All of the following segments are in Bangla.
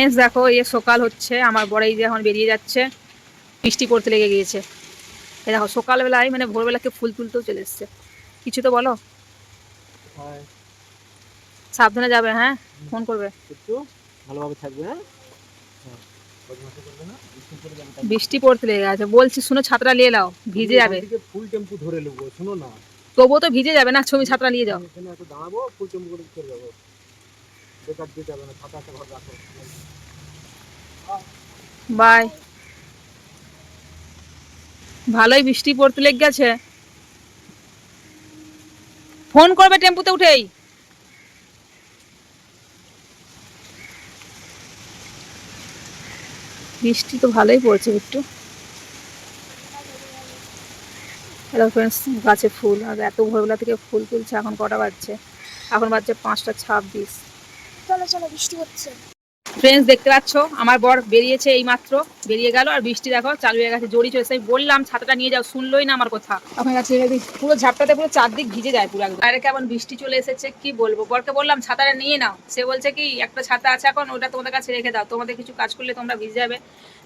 ফ্রেন্ডস দেখো এই সকাল হচ্ছে, আমার বড় এই যে এখন বেরিয়ে যাচ্ছে, বৃষ্টি পড়তে লেগে গিয়েছে। এই দেখো সকালবেলায় মানে ভোরবেলাকে ফুল তুলতেও চলে এসছে। কিছু তো বলো। সাবধানে যাবে, হ্যাঁ ফোন করবে। ভালোভাবে থাকবে। হ্যাঁ, বৃষ্টি পড়তে লেগে গেছে বলছি, শুনো ছাত্রা নিয়ে নাও, ভিজে যাবে। ফুল টেম্পু ধরে নেবো, শোনো না, তবুও তো ভিজে যাবে না, ছবি ছাত্রা নিয়ে যাও। এখানে একটু দাঁড়াবো, ফুল টেম্পু করে চলে যাবো। বেকার দিয়ে যাবে না, ছাতা একটা ঘর রাখো। বাই। ভালোই বৃষ্টি পড়তে লেগে গেছে, ফোন করবে টেম্পুতে উঠেই। বৃষ্টি তো ভালোই পড়ছে একটু। হ্যালো ফ্রেন্ডস, গাছে ফুল, আর এত ভোরবেলা থেকে ফুল তুলছে। এখন কটা বাজছে? এখন বাজছে 5টা 26। চলো চলো, বৃষ্টি হচ্ছে। ফ্রেন্ডস দেখতে পাচ্ছ আমার বর বেরিয়েছে, এই মাত্র বেরিয়ে গেল, আর বৃষ্টি দেখো চালু হয়ে গেছে, জড়ি চলেছে। বললাম ছাতাটা নিয়ে যাও, শুনলোই না আমার কথা। আপনার কাছে পুরো ঝাপটাতে পুরো চারদিক ভিজে যায় পুরো একদম। বাইরে কেমন বৃষ্টি চলে এসেছে, কি বলবো। বরকে বললাম ছাতাটা নিয়ে নাও, সে বলছে কি একটা ছাতা আছে এখন, ওটা তোমাদের কাছে রেখে দাও, তোমাদের কিছু কাজ করলে তোমরা ভিজে যাবে।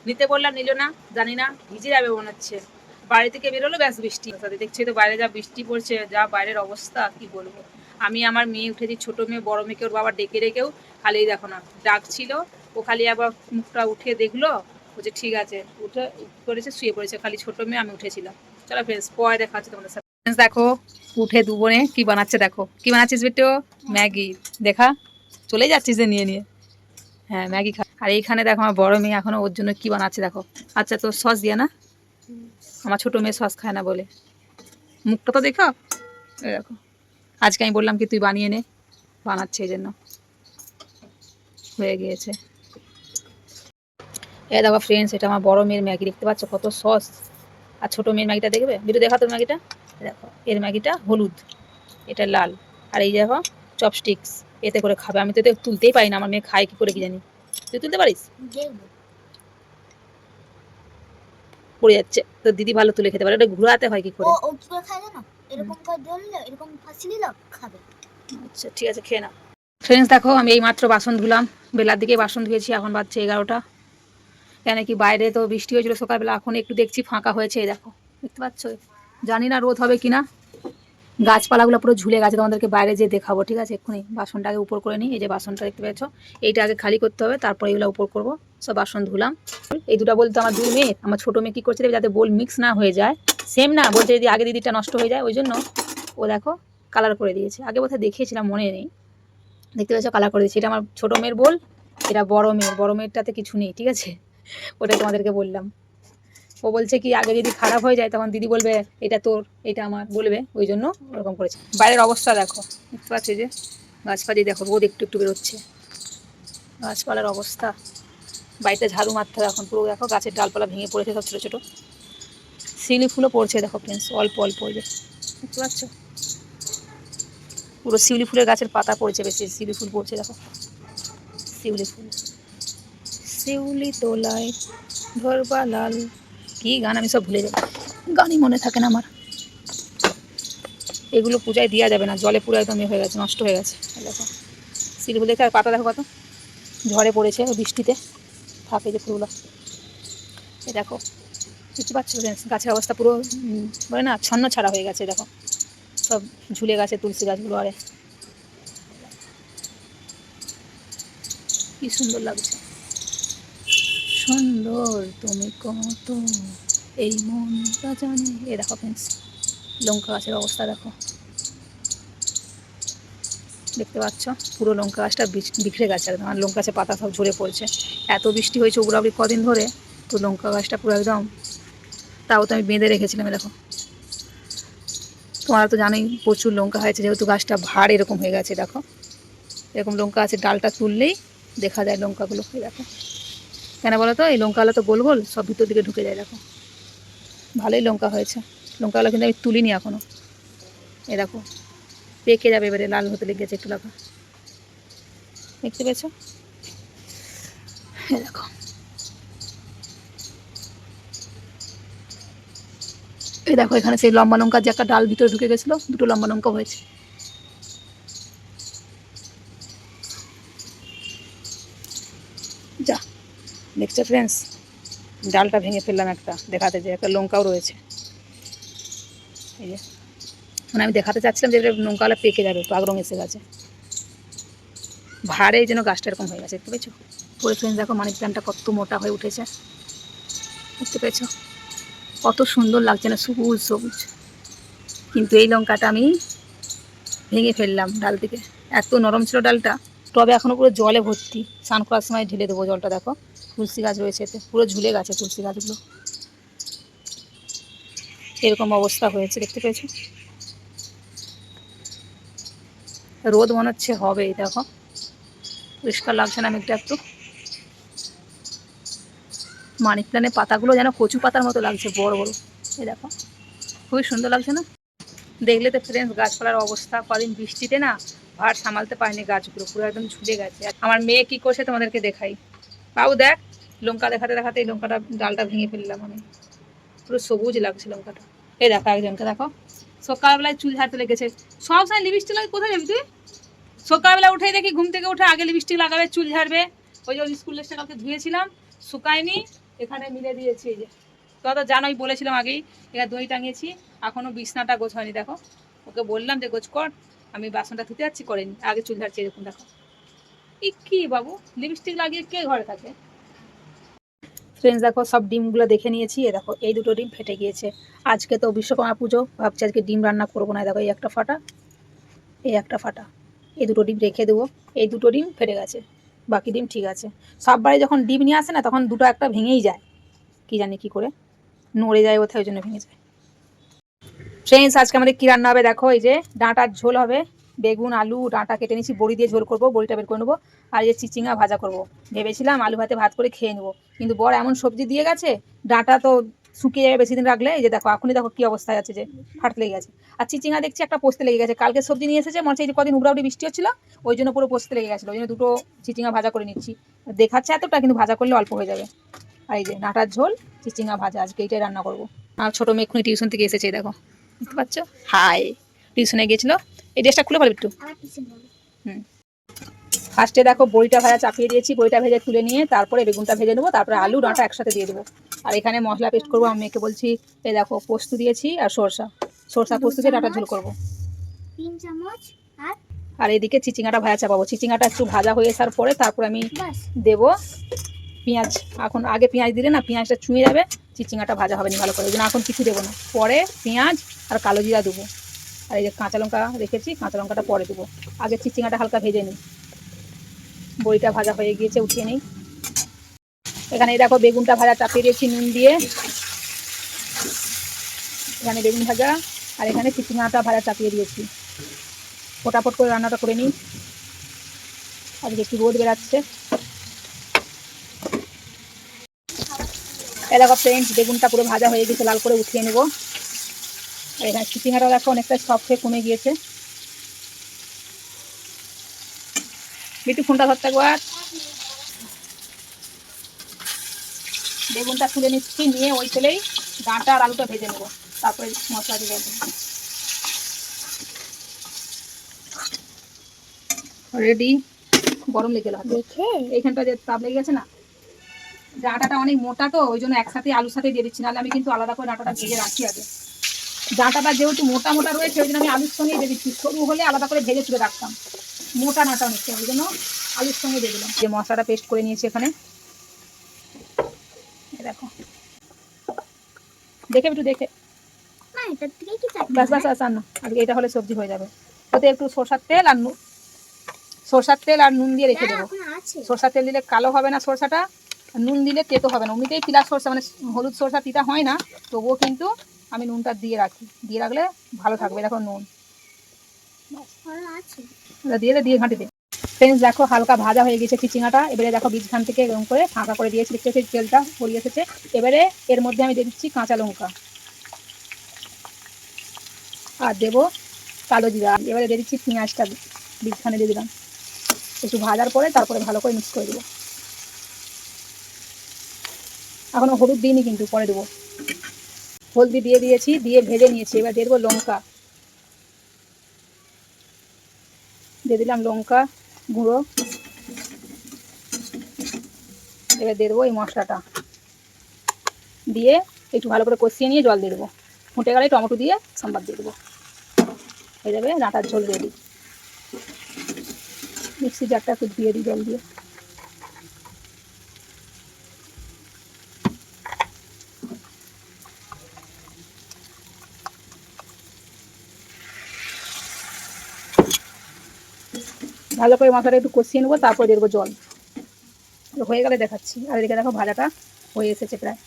নিতে বললাম, নিল না, জানি না ভিজে যাবে মনে হচ্ছে। বাড়ি থেকে বেরোলো ব্যাস বৃষ্টি। দেখছি তো বাইরে যা বৃষ্টি পড়ছে, যা বাইরের অবস্থা কি বলবো। আমি আমার মেয়ে উঠেছি, ছোট মেয়ে বড় মেয়েকে ওর বাবা ডেকে রেখেও খালি দেখো না ডাকছিল। ও খালি আবার মুখটা উঠে দেখলো, বলছে ঠিক আছে, উঠে করেছে, শুয়ে পড়েছে। খালি ছোট মেয়ে, আমি উঠেছিলাম। চলো ফ্রেন্ডস পরে দেখাচ্ছি তোমাদের সাথে। দেখো উঠে দুবনে কি বানাচ্ছে, দেখো কি বানাচ্ছিস বেটো, ম্যাগি। দেখা চলে যাচ্ছিস যে নিয়ে নিয়ে। হ্যাঁ ম্যাগি খা। আর এইখানে দেখো আমার বড় মেয়ে এখনো ওর জন্য কি বানাচ্ছে দেখো। আচ্ছা তো সস দিয়ে না, আমার ছোট মেয়ে সস খায় না বলে। মুখটা তো দেখো, দেখো। আজকে আমি বললাম কি তুই বানিয়ে নে, বানাচ্ছে এই জন্য। হয়ে গিয়েছে। এই দেখো ফ্রেন্ডস, এটা আমার বড় মেয়ের ম্যাগি, দেখতে পাচ্ছ কত সস। আর ছোট মেয়ের ম্যাগিটা দেখবে, ভিডিও দেখা তোর ম্যাগিটা। দেখো এর ম্যাগিটা হলুদ, এটা লাল। আর এই দেখো চপস্টিক্স, এতে করে খাবে। আমি তো এতে তুলতেই পারি না, আমার মেয়ে খায় কি করে কি জানি। তুই তুলতে পারিস? পড়ে যাচ্ছে। তো দিদি ভালো তুলে খেতে পারে, ওটা ঘুরাতে হয় কি করে? ও কি করে খায় জানো, এরকম করে ধরলে, এরকম ফাঁসি দিল খাবে। আচ্ছা ঠিক আছে, খেয়ে না। ফ্রেন্ডস দেখো আমি এই মাত্র বাসন ধুলাম, বেলার দিকে বাসন ধুয়েছি। এখন বাজছে 11টা। কেন কি বাইরে তো বৃষ্টি হয়েছিল সকালবেলা, এখন একটু দেখছি ফাঁকা হয়েছে। এই দেখো দেখতে পাচ্ছ, জানি না রোদ হবে কিনা। গাছপালাগুলো পুরো ঝুলে গেছে, তোমাদেরকে বাইরে যেয়ে দেখাবো, ঠিক আছে? এক্ষুনি বাসনটা আগে উপর করে নিই। এই যে বাসনটা দেখতে পেয়েছো, এইটা আগে খালি করতে হবে, তারপরে এগুলো উপর করবো। সব বাসন ধুলাম। এই দুটো বলতে আমার দুই মেয়ে, আমার ছোটো মেয়ে কী করছে যাতে বোল মিক্স না হয়ে যায়, সেম না বলছে যদি আগে দিদিটা নষ্ট হয়ে যায়, ওই জন্য ও দেখো কালার করে দিয়েছে। আগে বোধহয় দেখিয়েছিলাম, মনে নেই। দেখতে পেয়েছো কালার করে দিয়েছি। এটা আমার ছোটো মেয়ের বোল, এটা বড় মেয়েরটাতে কিছু নেই, ঠিক আছে? ওটাই তোমাদেরকে বললাম। ও বলছে কি আগে যদি খারাপ হয়ে যায় তখন দিদি বলবে এটা তোর, এটা আমার বলবে, ওই জন্য ওরকম করেছে। বাইরের অবস্থা দেখো, দেখতে পাচ্ছি যে গাছপালি দেখো, রোদ একটু একটু বেরোচ্ছে। গাছপালার অবস্থা, বাড়িতে ঝাড়ু মারতে হবে এখন পুরো। দেখো গাছের ডালপালা ভেঙে পড়েছে সব ছোটো ছোটো। শিউলি ফুলও পড়ছে দেখো ফ্রেন্ডস, অল্প অল্প। ওই যে দেখতে পাচ্ছ, পুরো শিউলি ফুলের গাছের পাতা পড়েছে বেশি, শিউলি ফুল পড়ছে দেখো। শিউলি ফুল, শিউলি তোলায় ধরবা লাল, কি গান আমি সব ভুলে যাবো, গানই মনে থাকে না আমার। এগুলো পূজায় দেওয়া যাবে না, জলে পুরো একদম হয়ে গেছে, নষ্ট হয়ে গেছে। দেখো শিউলি ফুল দেখে, আর পাতা দেখো কত ঝড়ে পড়েছে বৃষ্টিতে, থাকে যে ফুলগুলো। এই দেখো দেখতে পাচ্ছ গাছের অবস্থা পুরো বলে না ছন্ন ছাড়া হয়ে গেছে। দেখো সব ঝুলে গেছে তুলসী গাছগুলো। আরে কি সুন্দর লাগছে, সুন্দর তুমি কত এই মনটা জানে। এ দেখো ফ্রেন্ডস লঙ্কা গাছের অবস্থা দেখো, দেখতে পাচ্ছ পুরো লঙ্কা গাছটা বিখরে গেছে একদম। আর লঙ্কা গাছের পাতা সব ঝরে পড়ছে, এত বৃষ্টি হয়েছে উবরাবরি কদিন ধরে, তো লঙ্কা গাছটা পুরো একদম। তাও তো আমি বেঁধে রেখেছিলাম। দেখো তোমরা তো জানোই প্রচুর লঙ্কা হয়েছে, যেহেতু গাছটা ভার এরকম হয়ে গেছে। দেখো এরকম লঙ্কা গাছের ডালটা তুললেই দেখা যায় লঙ্কাগুলো। দেখো কেন বলো তো, এই লঙ্কাগুলো তো গোল গোল, সব ভিতর দিকে ঢুকে যায়। দেখো ভালোই লঙ্কা হয়েছে, লঙ্কাগুলো কিন্তু আমি তুলিনি এখনও। এ দেখো পেকে যাবে এবারে, লাল হতে লেগেছে একটু লঙ্কা, দেখতে পেয়েছো? এ দেখো এই দেখো এখানে সেই লম্বা লঙ্কা যে একটা ডাল ভিতরে ঢুকে গেছিলো, দুটো লম্বা লঙ্কা হয়েছে। যা, দেখছো ফ্রেন্ডস, ডালটা ভেঙে ফেললাম একটা, দেখাতে যে একটা লঙ্কাও রয়েছে। এই যে মানে আমি দেখাতে চাচ্ছিলাম যে লঙ্কাওয়ালা পেকে যাবে, পাগরং এসে গেছে, ভাড়ে এই জন্য গাছটা এরকম হয়ে গেছে, দেখতে পেয়েছো? পরে ফ্রেন্ডস দেখো মানি প্ল্যান্টটা কত মোটা হয়ে উঠেছে, দেখতে পেয়েছো? কত সুন্দর লাগছে না, সবুজ সবুজ। কিন্তু এই লঙ্কাটা আমি ভেঙে ফেললাম ডাল থেকে, এত নরম ছিল ডালটা। তবে এখনও পুরো জলে ভর্তি, স্নান করার সময় ঢেলে দেবো জলটা। দেখো তুলসী গাছ রয়েছে এতে, পুরো ঝুলে গেছে তুলসী গাছগুলো, এরকম অবস্থা হয়েছে, দেখতে পেয়েছো? রোদ মনে হচ্ছে হবেই, দেখো পরিষ্কার লাগছে না আমি একটু। মানি প্ল্যান্টের পাতাগুলো যেন কচু পাতার মতো লাগছে, বড় বড়। এই দেখো খুবই সুন্দর লাগছে না? দেখলে তো ফ্রেন্ডস গাছপালার অবস্থা, কদিন বৃষ্টিতে না ভার সামালতে পারেনি গাছগুলো, পুরো একদম ঝুলে গেছে। আর আমার মেয়ে কি করছে তোমাদেরকে দেখাই। বাবু দেখ, লঙ্কা দেখাতে দেখাতে এই লঙ্কাটা ডালটা ভেঙে ফেললাম আমি, পুরো সবুজ লাগছে লঙ্কাটা। এই দেখো একজনকে দেখো, সকালবেলায় চুল ঝাড়তে লেগেছে। সব সময় লিপস্টিক লাগে, কোথায় যাবি তুই? সকালবেলা উঠেই দেখি ঘুম থেকে উঠে আগে লিপস্টিক লাগাবে, চুল ঝাড়বে। ওই যে স্কুল ড্রেসটা কালকে ধুয়েছিলাম, শুকায়নি, এখানে মিলে দিয়েছি। এই যে তো তো জানোই, বলেছিলাম আগেই, এখানে দই টাঙিয়েছি, এখনও বিছনাটা গোছ হয়নি। দেখো ওকে বললাম যে গোছ কর, আমি বাসনটা ধুতে যাচ্ছি, করেনি, আগে চুল ঝাড়ছি। এরকম দেখো, এই কি বাবু লিপস্টিক লাগিয়ে কে ঘরে থাকে? ফ্রেন্ডস দেখো সব ডিমগুলো দেখে নিয়েছি। এ দেখো এই দুটো ডিম ফেটে গিয়েছে। আজকে তো বিশ্বকর্মা পুজো, ভাবছি আজকে ডিম রান্না করবো না। দেখো এই একটা ফাটা, এই একটা ফাটা, এই দুটো ডিম রেখে দেবো। এই দুটো ডিম ফেটে গেছে, বাকি ডিম ঠিক আছে। সব বাড়ি যখন ডিম নিয়ে আসে না, তখন দুটো একটা ভেঙেই যায়, কি জানি কি করে নড়ে যায় ওথায়, ওই জন্য ভেঙে যায়। ফ্রেন্ডস আজকে আমাদের কী রান্না হবে দেখো, এই যে ডাঁটার ঝোল হবে, বেগুন আলু ডাঁটা কেটে নিয়েছি, বড়ি দিয়ে ঝোল করবো, বড়িটা বের করে নেবো। আর এই যে চিচিঙ্গা ভাজা করবো, ভেবেছিলাম আলু ভাতে ভাত করে খেয়ে নেবো, কিন্তু বড় এমন সবজি দিয়ে গেছে, ডাঁটা তো শুকিয়ে যাবে বেশি দিন রাখলে। এই যে দেখো এখনই দেখো কী অবস্থায় আছে, যে ফাটতে লেগে গেছে। আর চিচিঙ্গা দেখছি একটা পোস্তে লেগে গেছে, কালকে সবজি নিয়ে এসেছে মনে হচ্ছে, এই যে কদিন উবড়াউড়ি বৃষ্টি হচ্ছিলো, ওই জন্য পুরো পোস্তে লেগে গেছিলো, ওই জন্য দুটো চিচিঙ্গা ভাজা করে নিচ্ছি। দেখাচ্ছে এতটা, কিন্তু ভাজা করলে অল্প হয়ে যাবে। আর এই যে ডাঁটার ঝোল চিচিঙ্গা ভাজা, আজকে এইটাই রান্না করবো। আর ছোটো মেয়ে এক্ষুনি টিউশন থেকে এসেছে, দেখো বুঝতে পারছো, হাই টিউশনে গিয়েছিলো। এই ড্রেসটা খুলে বল একটু। হুম, ফার্স্টে দেখো বড়িটা ভাজা চাপিয়ে দিয়েছি, বড়িটা ভেজে তুলে নিয়ে তারপরে বেগুনটা ভেজে নেবো, তারপরে আলু ডাঁটা একসাথে দিয়ে দেবো। আর এখানে মশলা পেস্ট করবো, আমি মেয়েকে বলছি এই দেখো পোস্ত দিয়েছি আর সরষা পোস্ত দিয়ে ডাঁটা ঝোল করবো। 3 চামচ। আর আর এদিকে চিচিঙ্গাটা ভাজা চাপাবো, চিচিঙ্গাটা একটু ভাজা হয়ে আসার পরে তারপরে আমি দেবো পেঁয়াজ। এখন আগে পেঁয়াজ দিলে না পেঁয়াজটা চুঁয়ে যাবে, চিচিঙ্গাটা ভাজা হবে না ভালো করে, ওই জন্য এখন কিছু দেবো না, পরে পেঁয়াজ আর কালো জিরা দেবো। আর এই যে কাঁচা লঙ্কা রেখেছি, কাঁচা লঙ্কাটা পরে দেবো, আগে চিচিঙ্গাটা হালকা ভেজে নিই। বড়িটা ভাজা হয়ে গিয়েছে, উঠিয়ে নিই। এখানে দেখো বেগুনটা ভাজা চাপিয়ে দিয়েছি নুন দিয়ে, এখানে বেগুন ভাজা, আর এখানে চিচিঙ্গাটা ভাজা চাপিয়ে দিয়েছি। ফটাফট করে রান্নাটা করে নিই, আজকে একটু রোদ বেরাচ্ছে। এই দেখো ফ্রেন্ডস বেগুনটা পুরো ভাজা হয়ে গেছে, লাল করে উঠিয়ে নেবো। আর এখানে চিচিঙ্গাটা দেখো অনেকটা সফট হয়ে কমে গিয়েছে। একটু ফোনটা ধরতে একবার। বেগুনটা তুলে নিচ্ছি, নিয়ে ওই তেলেই ডাঁটা আর আলুটা ভেজে নেবো, তারপরে মশলা দিয়ে দেবো। রেডি, গরম লেগে গেল দেখে, এইখানটা যে তাপ লেগে গেছে না, ডাঁটাটা অনেক মোটা তো ওই জন্য একসাথে আলুর সাথে দিয়ে দিচ্ছি, নাহলে আমি কিন্তু আলাদা করে ডাঁটাটা ভেজে রাখি আগে। ডাঁটাটা যেহেতু মোটা মোটা রয়েছে, ওই জন্য আমি আলুর সঙ্গে দিয়ে দিচ্ছি, সরু হলে আলাদা করে ভেজে তুলে রাখতাম, মোটা ডাঁটা নিচ্ছে ওই জন্য আলুর সঙ্গে দিয়ে দিলাম। যে মশলাটা পেস্ট করে নিয়েছি এখানে, দেখো দেখে একটু দেখে, না এটা থেকে কি চাটনি? বাস বাস বাস, আর না আজকে এটা হলে সবজি হয়ে যাবে। ওতে একটু সরষার তেল আর নুন দিয়ে রেখে দেবো। এখন আছে। সরষার তেল দিলে কালো হবে না সরষাটা, আর নুন দিলে তেতো হবে না। এমনিতেই পিলার সরষা মানে হলুদ সরষা তিতা হয় না, তবুও কিন্তু আমি নুনটা দিয়ে রাখি, দিয়ে রাখলে ভালো থাকবে। দেখো নুন আছে, দিয়ে ঘাঁটি দে। ফ্রেন্ডস দেখো হালকা ভাজা হয়ে গেছে চিচিঙ্গাটা, এবারে দেখো বীজখান থেকে এরকম করে ফাঁকা করে দিয়েছি, দেখতে পাচ্ছি তেলটা পড়িয়ে এসেছে। এবারে এর মধ্যে আমি দিয়ে দিচ্ছি কাঁচা লঙ্কা আর দেবো কালো জিরা, এবারে দিয়ে দিচ্ছি পেঁয়াজটা, বীজখানে দিয়ে দিলাম, একটু ভাজার পরে তারপরে ভালো করে মিক্স করে দেবো। এখনো হলুদ দিইনি কিন্তু পরে দেবো, হলদি দিয়ে দিয়েছি, দিয়ে ভেজে নিয়েছি। এবার দিয়ে দেবো লঙ্কা, দিয়ে দিলাম লঙ্কা গুঁড়ো, এবার দিয়ে দেবো এই মশলাটা, দিয়ে একটু ভালো করে কষিয়ে নিয়ে জল দিয়ে দেবো। ফুটে গেলে টমেটো দিয়ে সম্বাদ দিয়ে দেবো, হয়ে যাবে ডাঁটার ঝোল রেডি। মিক্সি জারটা একটু ধুয়ে দিই জল দিয়ে। ভালো করে মশলাটা একটু কষিয়ে নেবো, তারপর দিয়ে দেবো জল। হয়ে গেলে দেখাচ্ছি। আর এদিকে দেখো ভাজাটা হয়ে এসেছে প্রায়।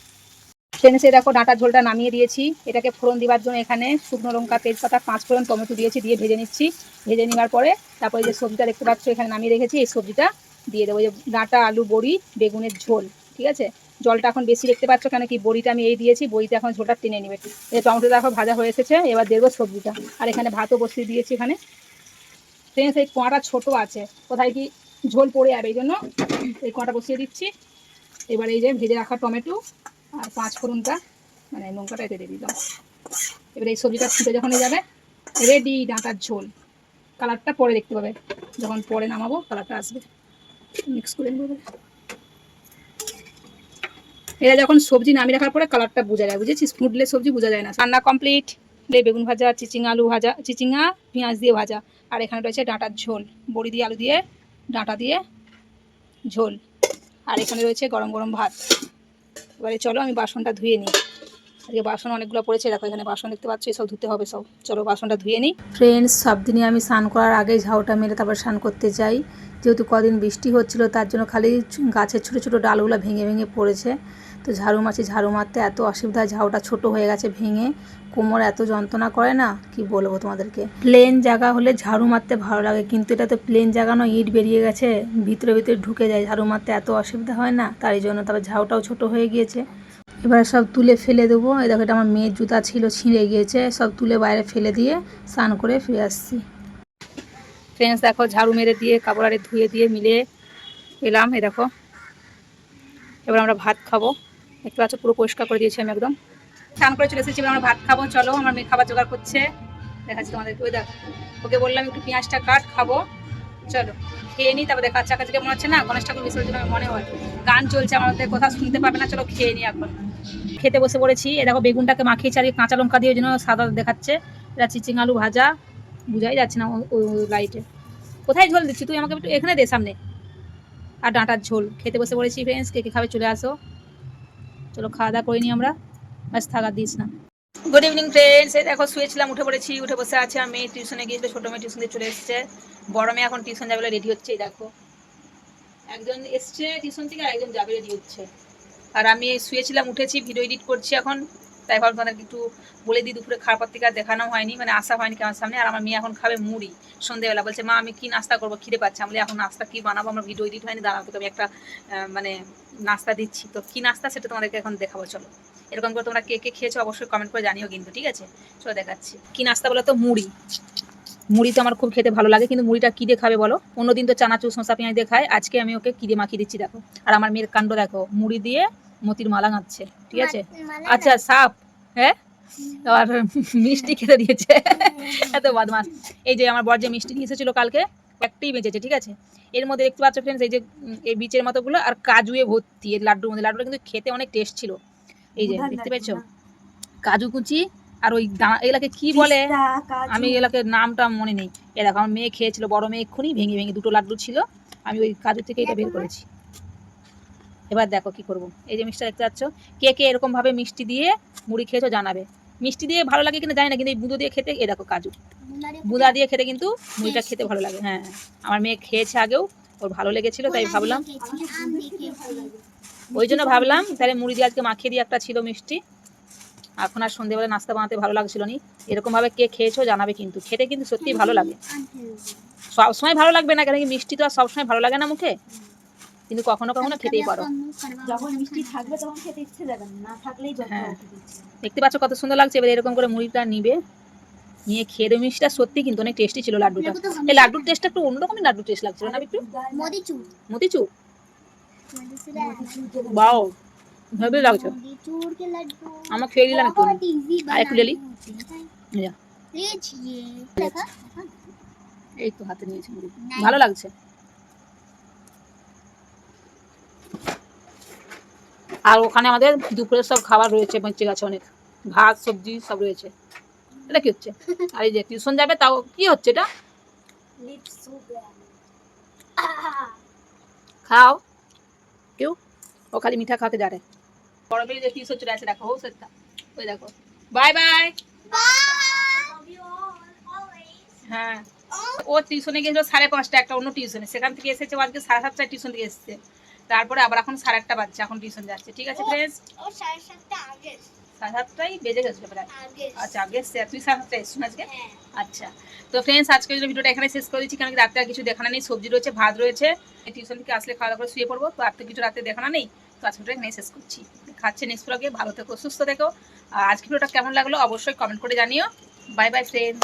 ফ্রেন্ডস, দেখো ডাঁটার ঝোলটা নামিয়ে দিয়েছি। এটাকে ফোড়ন দেওয়ার জন্য এখানে শুকনো লঙ্কা, তেজপাতা, 5 ফোড়ন, টমেটো দিয়েছি, দিয়ে ভেজে নিচ্ছি। ভেজে নেওয়ার পরে তারপরে যে সবজিটা দেখতে পাচ্ছ এখানে নামিয়ে রেখেছি, এই সবজিটা দিয়ে দেবো। যে ডাঁটা, আলু, বড়ি, বেগুনের ঝোল। ঠিক আছে, জলটা এখন বেশি দেখতে পাচ্ছ কেন কি বড়িটা আমি এই দিয়েছি, বড়িটা এখন ঝোলটা টেনে নেবে। এই টমেটোটা এখন ভাজা হয়ে এসেছে, এবার দেবো সবজিটা। আর এখানে ভাতও বসিয়ে দিয়েছি এখানে। ফ্রেন্ডস, এই কোয়াটা ছোট আছে, কোথায় কি ঝোল পড়ে যাবে, এই জন্য এই কোয়াটা বসিয়ে দিচ্ছি। এবার এই যে ভেজে রাখা টমেটো আর 5 ফোড়নটা, মানে লঙ্কাটা এতে দিয়ে দিলাম। এবার এই সবজিটা ফুটে যখন যাবে, রেডি ডাঁটার ঝোল। কালারটা পরে দেখতে পাবে, যখন পরে নামাবো কালারটা আসবে। মিক্স করে নেবো। এরা যখন সবজি নামিয়ে রাখার পরে কালারটা বোঝা যায়, বুঝেছিস? ফুটলে সবজি বোঝা যায় না। রান্না কমপ্লিট। বেগুন ভাজা, চিচিঙ্গা আলু ভাজা, চিচিঙ্গা পেঁয়াজ দিয়ে ভাজা, আর এখানে রয়েছে ডাঁটার ঝোল, বড়ি দিয়ে, আলু দিয়ে, ডাঁটা দিয়ে ঝোল। আর এখানে রয়েছে গরম গরম ভাত। এবারে চলো আমি বাসনটা ধুয়ে নিই। আজকে বাসন অনেকগুলো পড়েছে, দেখো এখানে বাসন দেখতে পাচ্ছ, সব ধুতে হবে সব। চলো বাসনটা ধুয়ে নিই। ফ্রেন্ডস, সব দিনই আমি স্নান করার আগেই ঝাউটা মেরে তারপর স্নান করতে যাই। যেহেতু কদিন বৃষ্টি হচ্ছিলো, তার জন্য খালি গাছের ছোটো ছোটো ডালগুলো ভেঙে ভেঙে পড়েছে। তো ঝাড়ু মারতে এত অসুবিধা, ঝাউটা ছোট হয়ে গেছে ভেঙে, কোমর এত যন্ত্রণা করে না কি বলবো তোমাদেরকে। প্লেন জায়গা হলে ঝাড়ু মারতে ভালো লাগে, কিন্তু এটা তো প্লেন জায়গা নয়, ইট বেরিয়ে গেছে, ভিতরে ভিতরে ঢুকে যায়, ঝাড়ু মারতে এত অসুবিধা হয় না, তার জন্য তারপর ঝাউটাও ছোট হয়ে গিয়েছে। এবার সব তুলে ফেলে দেবো। এই দেখো, এটা আমার মেয়ের জুতা ছিল, ছিঁড়ে গিয়েছে, সব তুলে বাইরে ফেলে দিয়ে স্নান করে ফিরে আসছি। ফ্রেন্ডস, দেখো ঝাড়ু মেরে দিয়ে কাপড় আরে ধুয়ে দিয়ে মিলে এলাম। এই দেখো, এবার আমরা ভাত খাবো। দেখতে পাচ্ছ পুরো পরিষ্কার করে দিয়েছি আমি একদম। স্নান করে চলে এসেছি, এবার আমরা ভাত খাবো। চলো, আমার মেয়ে খাবার জোগাড় করছে, দেখাচ্ছি তোমাদেরকে। ওই দেখো, ওকে বললাম একটু পেঁয়াজটা কাট, খাবো। চলো খেয়ে নিই, তারপর দেখা যাচ্ছে। কাছে মনে হচ্ছে না গণেশ ঠাকুর বিসর্জন মনে হয়, গান চলছে, আমাদের কথা শুনতে পাবে না। চলো খেয়ে নিই এখন। খেতে বসে পড়েছি। এ দেখো বেগুনটাকে মাখিয়ে চালিয়ে কাঁচা লঙ্কা দিয়ে, ওই জন্য সাদা দেখাচ্ছে। এটা চিচিঙ্গা আলু ভাজা, বুঝাই যাচ্ছে না ওই লাইটে। কোথায় ঝোল দিচ্ছি তুই আমাকে একটু এখানে দে সামনে। আর ডাঁটার ঝোল খেতে বসে পড়েছি। ফ্রেন্ডস, কে কে খাবে চলে আসো। চলো খাওয়া দাওয়া করে নিই আমরা, ব্যাস থাকার দিস না। গুড ইভিনিং ফ্রেন্ডস, এই দেখো শুয়েছিলাম, উঠে পড়েছি, উঠে বসে আছে। আমি টিউশনে গিয়েছিল, ছোটো মেয়ে টিউশন দিয়ে চলে এসেছে, বড় মেয়ে এখন টিউশন যাবে রেডি হচ্ছে। এই দেখো, একজন এসছে টিউশন থেকে আর একজন যাবে রেডি হচ্ছে। আর আমি শুয়েছিলাম, উঠেছি, ভিডিও এডিট করছি এখন। তাই ভাবলাম তোমাদেরকে একটু বলে দিই, দুপুরে খাওয়ার পর থেকে আর দেখানো হয়নি, মানে আসা হয়নি আমার সামনে। আর আমার মেয়ে এখন খাবে মুড়ি সন্ধ্যেবেলা, বলছে মা আমি কি নাস্তা করবো, খিদে পাচ্ছে। আমি এখন নাস্তা কি বানাবো, আমার ভিডিও এডিট হয়নি, দাঁড়াও তোকে আমি একটা মানে নাস্তা দিচ্ছি। তো কি নাস্তা সেটা তোমাদেরকে এখন দেখাবো। চলো, এরকম করে তোমরা কে কে খেয়েছো অবশ্যই কমেন্ট করে জানিও কিন্তু, ঠিক আছে? চলো দেখাচ্ছি কি নাস্তা বলো তো। মুড়ি। মুড়ি তো আমার খুব খেতে ভালো লাগে, কিন্তু মুড়িটা কী দিয়ে খাবে বলো? অন্যদিন তো চানাচুর শসা পেঁয়াজ দিয়ে খায়, আজকে আমি ওকে কী দিয়ে মাখিয়ে দিচ্ছি দেখো। আর আমার মেয়ের কাণ্ড দেখো, মুড়ি দিয়ে মতির মালা গাঁথছে, ঠিক আছে? আচ্ছা সাপ, হ্যাঁ, আর মিষ্টি খেতে দিয়েছে, এত বদমাস। এই যে আমার বর যে মিষ্টি নিয়ে এসেছিল কালকে, একটাই বেঁচেছে, ঠিক আছে? এর মধ্যে দেখতে পাচ্ছ ফ্রেন্ডস, এই যে এই বীচের মতোগুলো আর কাজুয়ে ভর্তি, এর লাড্ডুর মধ্যে। লাড্ডুটা কিন্তু খেতে অনেক টেস্ট ছিল। এই যে দেখতে পেয়েছ, কাজু কুচি আর ওই দানা, এগুলাকে কি বলে আমি এগুলাকে নামটা মনে নেই। এ দেখো আমার মেয়ে খেয়েছিল, বড় মেয়ে এক্ষুনি ভেঙে ভেঙে 2টো লাড্ডু ছিল, আমি ওই কাজু থেকে এটা বের করেছি। এবার দেখো কি করব। এই যে মিষ্টি দেখতে পাচ্ছ, কে কে এরকম ভাবে মিষ্টি দিয়ে মুড়ি খেয়েছো জানাবে। মিষ্টি দিয়ে ভালো লাগে কিনা জানি না, কিন্তু এই বুঁদো দিয়ে খেতে, এ দেখো কাজু বুঁদা দিয়ে খেতে কিন্তু মুড়িটা খেতে ভালো লাগে। হ্যাঁ, আমার মেয়ে খেয়েছে আগেও, ওর ভালো লেগেছিল, তাই ভাবলাম, ওই জন্য ভাবলাম তাহলে মুড়ি দিয়ে আজকে মাখিয়ে দিয়ে একটা ছিল মিষ্টি। এখন আর সন্ধ্যেবেলা নাস্তা বানাতে ভালো লাগছিল না। এরকমভাবে কে খেয়েছো জানাবে কিন্তু, খেতে কিন্তু সত্যিই ভালো লাগে। সবসময় ভালো লাগবে না, কেন কি মিষ্টি তো আর সবসময় ভালো লাগে না মুখে, কিন্তু কখনো কখনো খেতেই পারো। যখন মিষ্টি থাকবে তখন খেতে ইচ্ছে যাবে না, থাকলেই যত। হ্যাঁ, দেখতে পাচ্ছ কত সুন্দর লাগছে। এবার এরকম করে মুড়িটা নিবে, নিয়ে খেয়ে দেবে। মিষ্টিটা সত্যি কিন্তু অনেক টেস্টি ছিল লাড্ডুটা। এই লাড্ডুর টেস্টটা একটু অন্যরকমই লাড্ডুর টেস্ট লাগছিল না একটু? মোদিচুর। মতিচুর, বাও হেভি লাগছে। মোদিচুর के लड्डू আমার খেয়ে দিলাম একটু, আর একটু লেলি। এই তো হাতে নিয়েছি মুড়ি, ভালো লাগছে। আর ওখানে আমাদের দুপুরের সব খাবার রয়েছে, বেঁচে গেছে অনেক, ভাত সবজি সব রয়েছে। এটা কি হচ্ছে? আর এই যে টিউশন যাবে, তাও কি হচ্ছে এটা? খাও কেউ, ও খালি মিঠা খাওয়াতে জানে। বড় মেয়ে যে টিউশন চলে আসে, দেখো সেটা, ওই দেখো। Bye bye. হ্যাঁ, ও টিউশনে গিয়েছিল 5:30 একটা অন্য টিউশনে, সেখান থেকে এসেছে আজকে 7:30 টিউশন থেকে এসেছে, তারপরে আবার এখন 8:30 বাজছে, এখন টিউশন যাচ্ছে। ঠিক আছে ফ্রেন্ডস, 7:30 বেজে গেছিল প্রায়। আচ্ছা আগে এসছে, তুই 7:30 এসছিস আজকে? আচ্ছা, তো ফ্রেন্ডস আজকে ভিডিওটা এখানে শেষ করে দিচ্ছি, কারণ রাতে আর কিছু দেখানো নেই, সবজি রয়েছে, ভাত রয়েছে, টিউশন থেকে আসলে খাওয়া দাওয়া করে শুয়ে পড়বো, তো আর তো কিছু রাতে দেখানো নেই। তো আজকে ভিডিওটা এখানে শেষ করছি, খাচ্ছে নেক্সট ব্লগে। ভালো থেকো, সুস্থ থেকো। আর আজকে ভিডিওটা কেমন লাগলো অবশ্যই কমেন্ট করে জানিও। Bye bye friends.